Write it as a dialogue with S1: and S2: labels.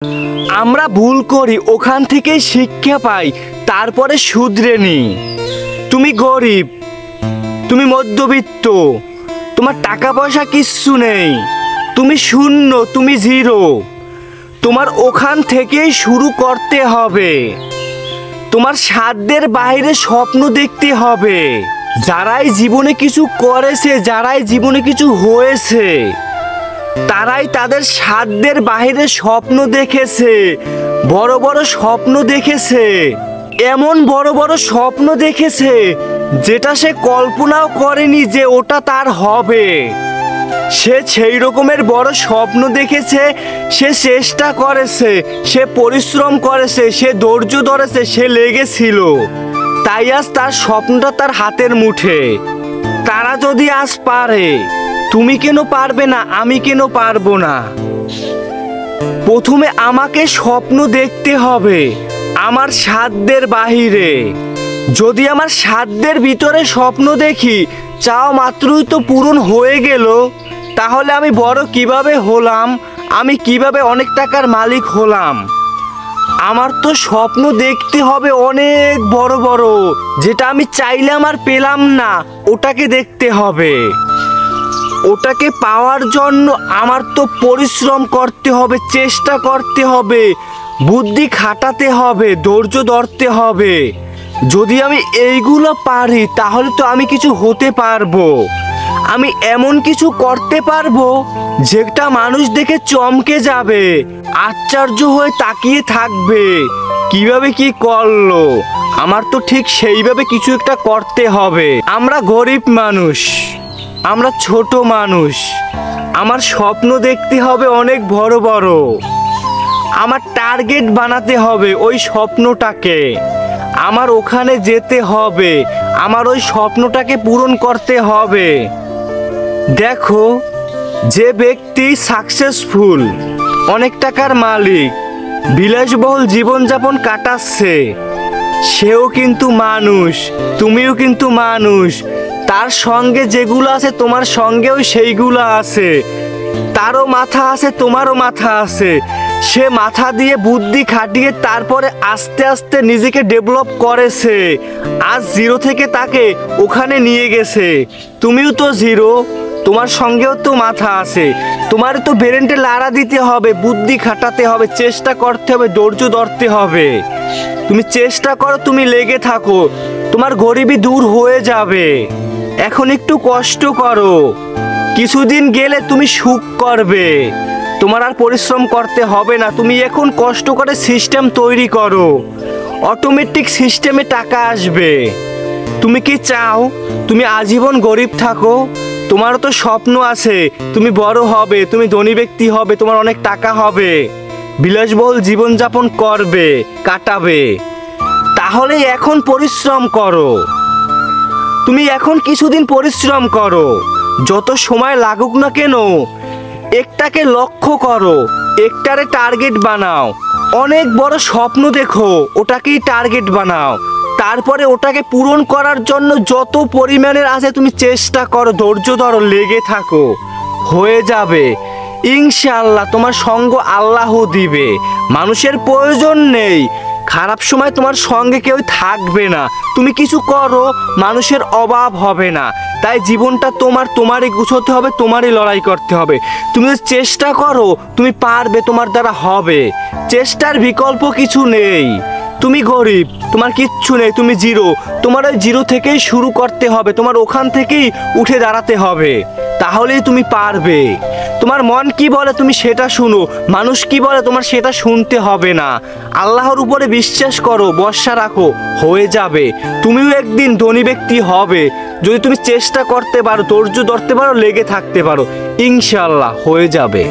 S1: আমরা ভুল করি, ওখান থেকে শিক্ষা পাই, তারপরে শুধরে নিই। তুমি গরিব, তুমি মধ্যবিত্ত, তোমার টাকা পয়সা কিচ্ছু নেই, তুমি শূন্য, তুমি জিরো। তোমার ওখান থেকেই শুরু করতে হবে। তোমার সাধ্যের বাইরে স্বপ্ন দেখতে হবে। যারাই জীবনে কিছু করেছে, যারাই জীবনে কিছু হয়েছে, তারাই তাদের সাধ্যের বাইরে স্বপ্ন দেখেছে, বড় বড় স্বপ্ন দেখেছে। এমন বড় বড় স্বপ্ন দেখেছে যেটা সে কল্পনাও করেনি যে ওটা তার হবে। সে সেই রকমের বড় স্বপ্ন দেখেছে, সে চেষ্টা করেছে, সে পরিশ্রম করেছে, সে ধৈর্য ধরেছে, সে লেগেছিল, তাই আজ তার স্বপ্নটা তার হাতের মুঠে। তারা যদি আজ পারে, তুমি কেন পারবে না? আমি কেন পারবো না? প্রথমে আমাকে স্বপ্ন দেখতে হবে আমার সাধ্যের বাহিরে। যদি আমার সাধ্যের ভিতরে স্বপ্ন দেখি, চাও মাত্রই তো পূরণ হয়ে গেল, তাহলে আমি বড় কিভাবে হলাম? আমি কিভাবে অনেক টাকার মালিক হলাম? আমার তো স্বপ্ন দেখতে হবে অনেক বড় বড়, যেটা আমি চাইলাম আর পেলাম না, ওটাকে দেখতে হবে। ওটাকে পাওয়ার জন্য আমার তো পরিশ্রম করতে হবে, চেষ্টা করতে হবে, বুদ্ধি খাটাতে হবে, ধৈর্য ধরতে হবে। যদি আমি এইগুলো পারি, তাহলে তো আমি কিছু হতে পারবো। আমি এমন কিছু করতে পারবো যেটা মানুষ দেখে চমকে যাবে, আশ্চর্য হয়ে তাকিয়ে থাকবে, কিভাবে কি করলো। আমার তো ঠিক সেইভাবে কিছু একটা করতে হবে। আমরা গরিব মানুষ, আমরা ছোট মানুষ, আমার স্বপ্ন দেখতে হবে অনেক বড় বড়। আমার টার্গেট বানাতে হবে ওই স্বপ্নটাকে, আমার ওখানে যেতে হবে, আমার ওই স্বপ্নটাকে পূরণ করতে হবে। দেখো, যে ব্যক্তি সাকসেসফুল, অনেক টাকার মালিক, বিলাসবহুল জীবনযাপন কাটাচ্ছে, সেও কিন্তু মানুষ, তুমিও কিন্তু মানুষ। তার সঙ্গে যেগুলো আছে তোমার সঙ্গেও সেইগুলো আছে। তারও মাথা আছে, তোমারও মাথা আছে। সে মাথা দিয়ে বুদ্ধি খাটিয়ে তারপরে আস্তে আস্তে নিজেকে ডেভেলপ করেছে। আজ জিরো থেকে তাকে ওখানে নিয়ে গেছে। তুমিও তো জিরো, তোমার সঙ্গেও তো মাথা আছে। তোমার তো ব্রেনটে লাড়া দিতে হবে, বুদ্ধি খাটাতে হবে, চেষ্টা করতে হবে, ধৈর্য ধরতে হবে। তুমি চেষ্টা করো, তুমি লেগে থাকো, তোমার গরিবি দূর হয়ে যাবে। এখন একটু কষ্ট করো, কিছুদিন গেলে তুমি সুখ করবে, তোমার আর পরিশ্রম করতে হবে না। তুমি এখন কষ্ট করে সিস্টেম তৈরি করো, অটোমেটিক সিস্টেমে টাকা আসবে। তুমি কি চাও তুমি আজীবন গরিব থাকো? তোমারও তো স্বপ্ন আছে, তুমি বড় হবে, তুমি ধনী ব্যক্তি হবে, তোমার অনেক টাকা হবে, বিলাসবহুল জীবনযাপন করবে, কাটাবে। তাহলে এখন পরিশ্রম করো। তুমি এখন কিছুদিন পরিশ্রম করো, যত সময় লাগুক না কেন, একটাকে লক্ষ্য করো, একটারে টার্গেট বানাও, অনেক বড় স্বপ্ন দেখো, ওটাকেই টার্গেট বানাও। তারপরে ওটাকে পূরণ করার জন্য যত পরিমাণের আছে তুমি চেষ্টা করো, ধৈর্য ধরো, লেগে থাকো, হয়ে যাবে ইনশাআল্লাহ। তোমার সঙ্গ আল্লাহ দিবে, মানুষের প্রয়োজন নেই। খারাপ সময় তোমার সঙ্গে কেউ থাকবে না। তুমি কিছু করো, মানুষের অভাব হবে না। তাই জীবনটা তোমারই গুছোতে হবে, তোমারই লড়াই করতে হবে। তুমি চেষ্টা করো, তুমি পারবে, তোমার দ্বারা হবে। চেষ্টার বিকল্প কিছু নেই। তুমি গরিব, তোমার কিচ্ছু নেই, তুমি জিরো। তোমার ওই জিরো থেকেই শুরু করতে হবে, তোমার ওখান থেকেই উঠে দাঁড়াতে হবে, তাহলেই তুমি পারবে। তোমার মন কি বলে তুমি সেটা শুনো, মানুষ কি বলে তোমার সেটা শুনতে হবে না। আল্লাহর উপরে বিশ্বাস করো, ভরসা রাখো, হয়ে যাবে। তুমিও একদিন ধনী ব্যক্তি হবে, যদি তুমি চেষ্টা করতে পারো, ধৈর্য ধরতে পারো, লেগে থাকতে পারো, ইনশাআল্লাহ হয়ে যাবে।